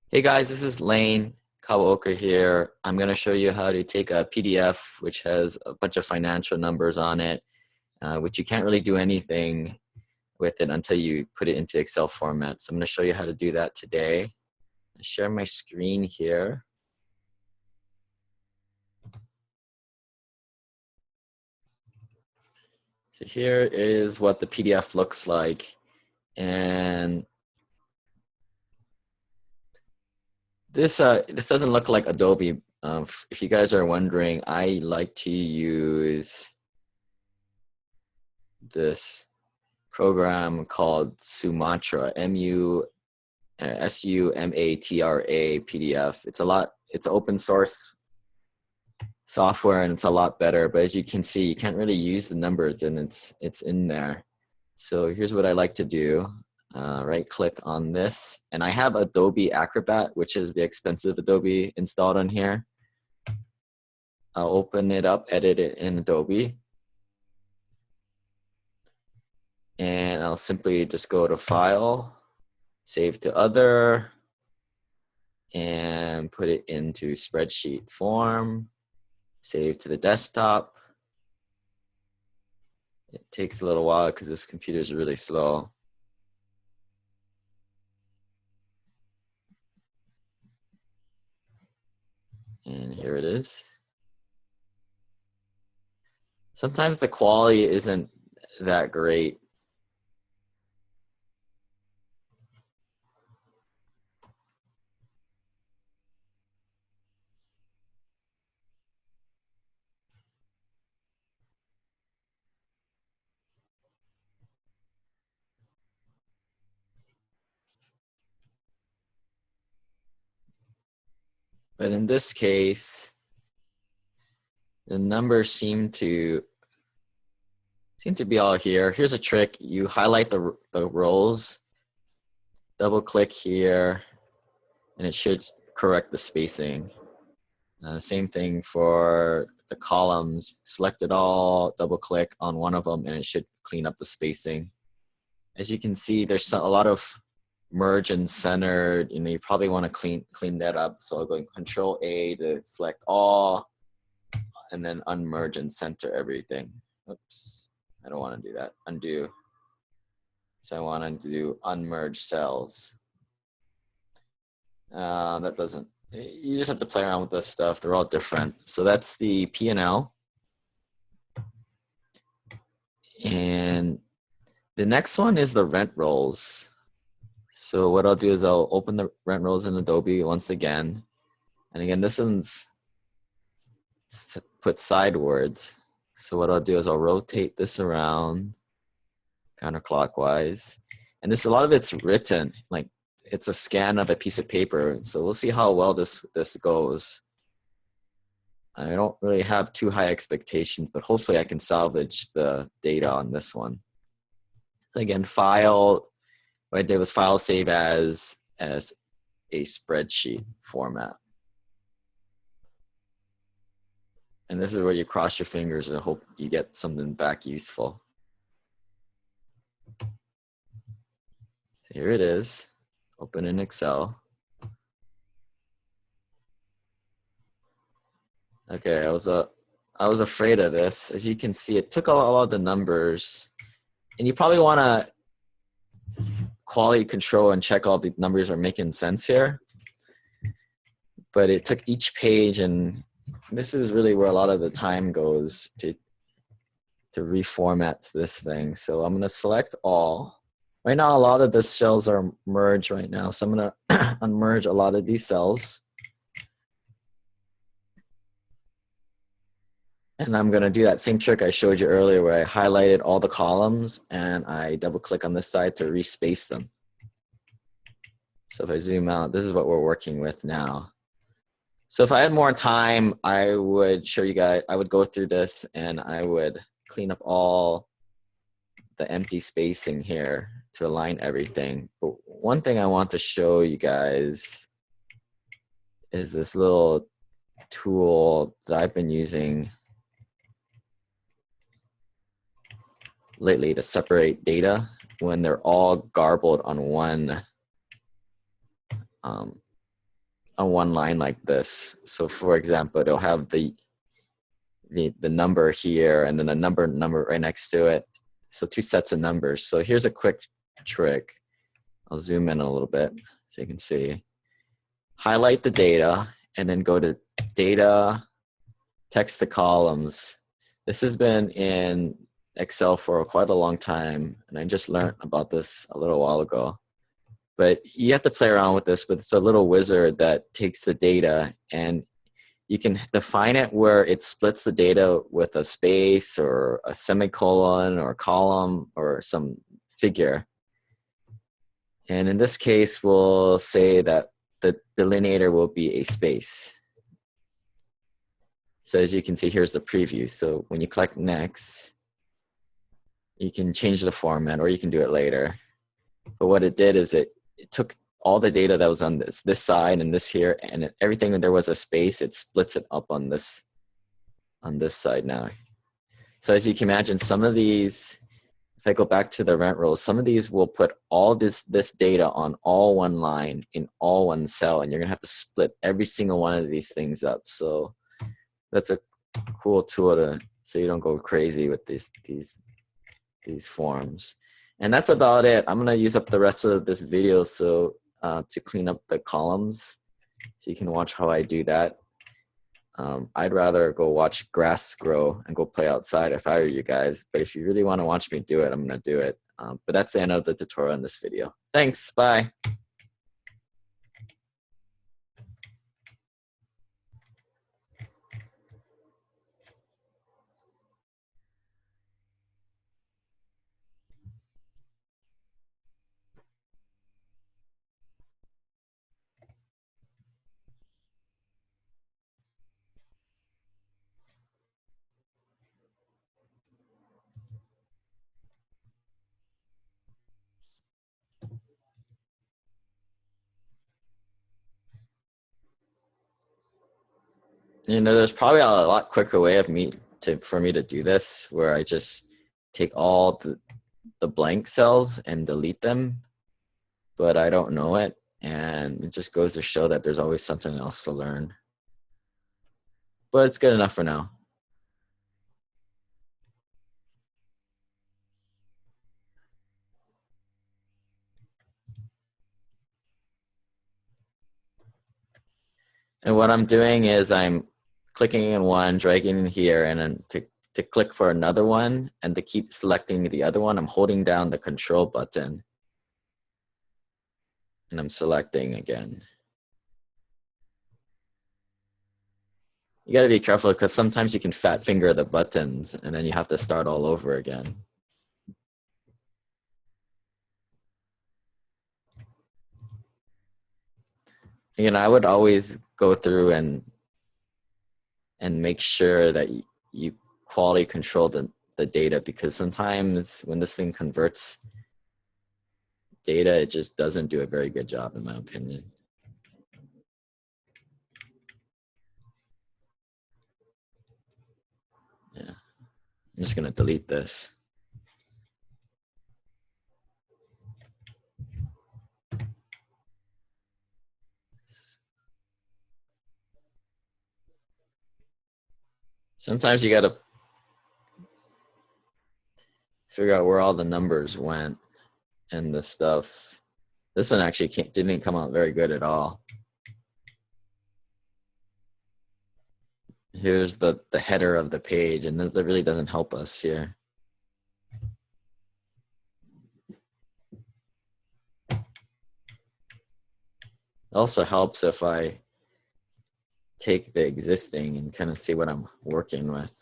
Hey guys, this is Lane Kawaoka here. I'm going to show you how to take a PDF which has a bunch of financial numbers on it, which you can't really do anything with it until you put it into Excel format. So I'm going to show you how to do that today. I'll share my screen here. So here is what the PDF looks like. And this doesn't look like Adobe. If you guys are wondering, I like to use this program called Sumatra, Sumatra PDF. It's open source software and it's a lot better, but as you can see, you can't really use the numbers and it's in there. So here's what I like to do. Right click on this, and I have Adobe Acrobat, which is the expensive Adobe installed on here. I'll open it up, edit it in Adobe. And I'll simply just go to File, Save to Other, and put it into spreadsheet form, save to the desktop. It takes a little while because this computer is really slow. And here it is. Sometimes the quality isn't that great. But in this case, the numbers seem to be all here. Here's a trick. You highlight the rows, double click here, and it should correct the spacing. Same thing for the columns. Select it all, double click on one of them, and it should clean up the spacing. As you can see, there's a lot of merge and centered. You probably want to clean that up. So I'll go Control A to select all, and then unmerge and center everything. Oops, I don't want to do that. Undo. So I want to do unmerge cells. That doesn't. You just have to play around with this stuff. They're all different. So that's the P&L. And the next one is the rent rolls. So what I'll do is I'll open the rent rolls in Adobe once again. And again, this one's put sidewards. So what I'll do is I'll rotate this around counterclockwise. And a lot of it's written, like it's a scan of a piece of paper. So we'll see how well this goes. I don't really have too high expectations, but hopefully I can salvage the data on this one. So again, file, what I did was file save as a spreadsheet format. And this is where you cross your fingers and hope you get something back useful. So here it is, open in Excel. Okay, I was afraid of this. As you can see, it took all of the numbers, and you probably want to quality control and check all the numbers are making sense here. But it took each page, and this is really where a lot of the time goes to reformat this thing. So I'm going to select all. Right now, a lot of the cells are merged right now. So I'm going to unmerge a lot of these cells. And I'm going to do that same trick I showed you earlier where I highlighted all the columns and I double click on this side to respace them. So if I zoom out, this is what we're working with now. So if I had more time, I would show you guys, I would go through this and I would clean up all the empty spacing here to align everything. But one thing I want to show you guys is this little tool that I've been using lately to separate data when they're all garbled on one on one line like this. So for example, it'll have the number here and then a number right next to it. So two sets of numbers. So here's a quick trick. I'll zoom in a little bit so you can see. Highlight the data and then go to data, text to columns. This has been in Excel for quite a long time, and I just learned about this a little while ago. But you have to play around with this, but it's a little wizard that takes the data and you can define it where it splits the data with a space or a semicolon or a column or some figure. And in this case, we'll say that the delineator will be a space. So as you can see, here's the preview. So when you click next, you can change the format or you can do it later. But what it did is it took all the data that was on this side and this here, and everything when there was a space, it splits it up on this side now. So as you can imagine, some of these, if I go back to the rent rolls, some of these will put all this data on all one line in all one cell, and you're gonna have to split every single one of these things up. So that's a cool tool so you don't go crazy with these forms. And that's about it. I'm gonna use up the rest of this video to clean up the columns, so you can watch how I do that. I'd rather go watch grass grow and go play outside if I were you guys, but if you really want to watch me do it, I'm gonna do it. But that's the end of the tutorial in this video. Thanks, bye. You know, there's probably a lot quicker way for me to do this, where I just take all the blank cells and delete them, but I don't know it, and it just goes to show that there's always something else to learn. But it's good enough for now. And what I'm doing is I'm clicking in one, dragging in here, and then to click for another one, and to keep selecting the other one, I'm holding down the control button, and I'm selecting again. You gotta be careful because sometimes you can fat finger the buttons and then you have to start all over again. You know, I would always go through and make sure that you quality control the data, because sometimes when this thing converts data, it just doesn't do a very good job, in my opinion. Yeah, I'm just gonna delete this. Sometimes you gotta figure out where all the numbers went and the stuff. This one actually didn't come out very good at all. Here's the header of the page, and that really doesn't help us here. It also helps if I take the existing and kind of see what I'm working with.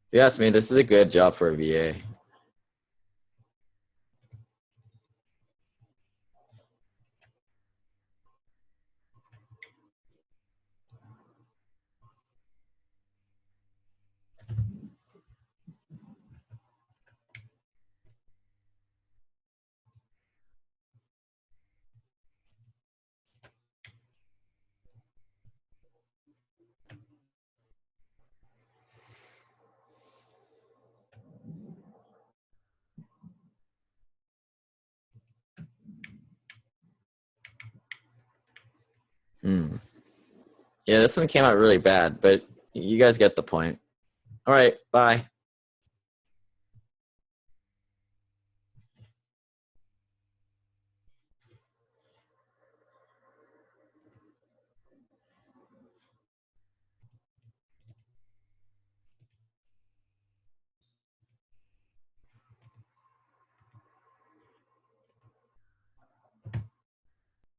If you ask me, this is a good job for a VA. Hmm. Yeah, this one came out really bad, but you guys get the point. All right, bye.